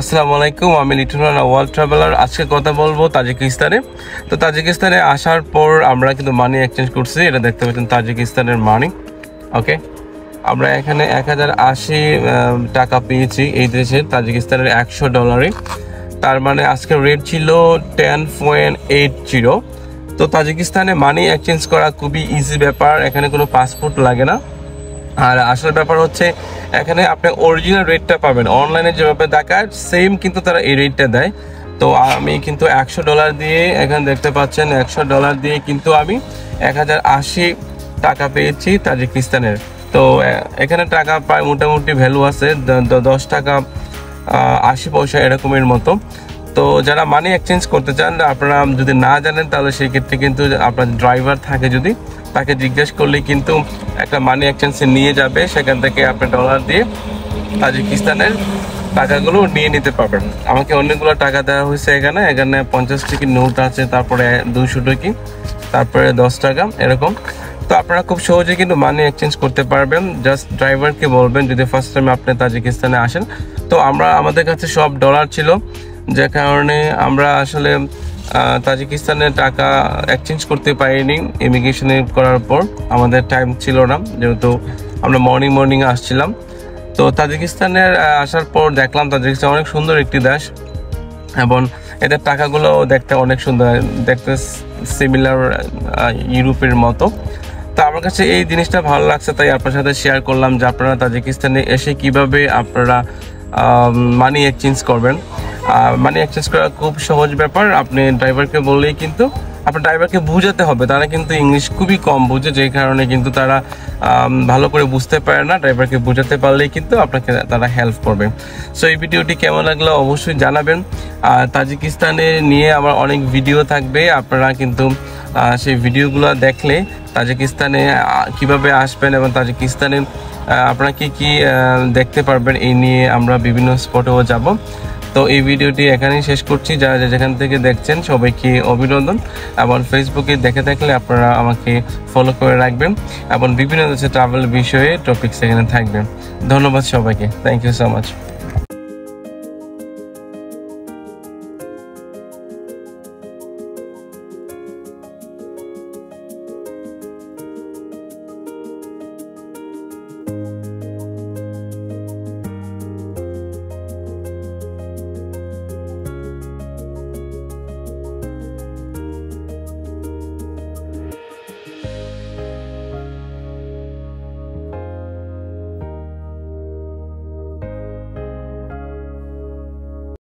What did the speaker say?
আসসালামু আলাইকুম, আমি লিটন রানা ওয়ার্ল্ড ট্রাভেলার। আজকে কথা বলবো তাজিকিস্তানে। তো তাজিকিস্তানে আসার পর আমরা কিন্তু মানি এক্সচেঞ্জ করছি। এটা দেখতে পাচ্ছেন তাজিকিস্তানের মানি। ওকে, আমরা এখানে 1080 টাকা পেয়েছি এই দেশের তাজিকিস্তানের $100। তার মানে আজকের রেট ছিল 10.80। তো তাজিকিস্তানে মানি এক্সচেঞ্জ করা খুবই ইজি ব্যাপার, এখানে কোনো পাসপোর্ট লাগে না। আর আসল ব্যাপার হচ্ছে এখানে আপনি অরিজিনাল রেটটা পাবেন, অনলাইনে যেভাবে দেখায় সেম কিন্তু তারা এই রেটটা দেয়। তো আমি কিন্তু $100 দিয়ে, এখানে দেখতে পাচ্ছেন $100 দিয়ে কিন্তু আমি 1080 টাকা পেয়েছি তাজিকিস্তানের। তো এখানে টাকা প্রায় মোটামুটি ভ্যালু আছে 10 টাকা 80 পয়সা এরকমের মতো। তো যারা মানি এক্সচেঞ্জ করতে চান, আপনারা যদি না জানেন তাহলে সেই ক্ষেত্রে কিন্তু আপনার ড্রাইভার থাকে, যদি তাকে জিজ্ঞেস করলে কিন্তু একটা মানি এক্সচেঞ্জে নিয়ে যাবে, সেখান থেকে আপনি ডলার দিয়ে তাজিকিস্তানের টাকাগুলো নিয়ে নিতে পারবেন। আমাকে অনেকগুলো টাকা দেওয়া হয়েছে। এখানে 50 টাকার নোট আছে, তারপরে 200 টাকা, তারপরে 10 টাকা এরকম। তো আপনারা খুব সহজে কিন্তু মানি এক্সচেঞ্জ করতে পারবেন। জাস্ট ড্রাইভারকে বলবেন যদি ফার্স্ট টাইম আপনি তাজিকিস্তানে আসেন। তো আমাদের কাছে সব ডলার ছিল, যে কারণে আমরা আসলে তাজিকিস্তানের টাকা এক্সচেঞ্জ করতে পারিনি। ইমিগ্রেশনে করার পর আমাদের টাইম ছিল না, যেহেতু আমরা মর্নিং আসছিলাম। তো তাজিকিস্তানের আসার পর দেখলাম তাজিকিস্তান অনেক সুন্দর একটি দেশ, এবং এদের টাকাগুলো দেখতে অনেক সুন্দর, দেখতে সিমিলার ইউরোপের মতো। তো আমার কাছে এই জিনিসটা ভালো লাগছে, তাই আপনার সাথে শেয়ার করলাম যে আপনারা তাজিকিস্তানে এসে কিভাবে আপনারা মানি এক্সচেঞ্জ করবেন। মানি এক্সচেঞ্জ করা খুব সহজ ব্যাপার। আপনি ড্রাইভারকে বললেই কিন্তু, আপনার ড্রাইভারকে বুঝাতে হবে, তারা কিন্তু ইংলিশ খুবই কম বুঝে, যে কারণে কিন্তু তারা ভালো করে বুঝতে পারে না। ড্রাইভারকে বুঝাতে পারলেই কিন্তু আপনাকে তারা হেল্প করবে। সো এই ভিডিওটি কেমন লাগলো অবশ্যই জানাবেন। তাজিকিস্তানে নিয়ে আমার অনেক ভিডিও থাকবে, আপনারা কিন্তু সেই ভিডিওগুলো দেখলে তাজিকিস্তানে কিভাবে আসবেন এবং তাজিকিস্তানে আপনারা কি দেখতে পারবেন, এই নিয়ে আমরা বিভিন্ন স্পটেও যাব। তো এই ভিডিওটি এখানেই শেষ করছি। যারা যেখান থেকে দেখছেন সবাইকে অভিনন্দন, এবং ফেসবুকে দেখে থাকলে আপনারা আমাকে ফলো করে রাখবেন, এবং বিভিন্ন দেশের ট্রাভেল বিষয়ে টপিকস এখানে থাকবে। ধন্যবাদ সবাইকে, থ্যাংক ইউ সো মাচ।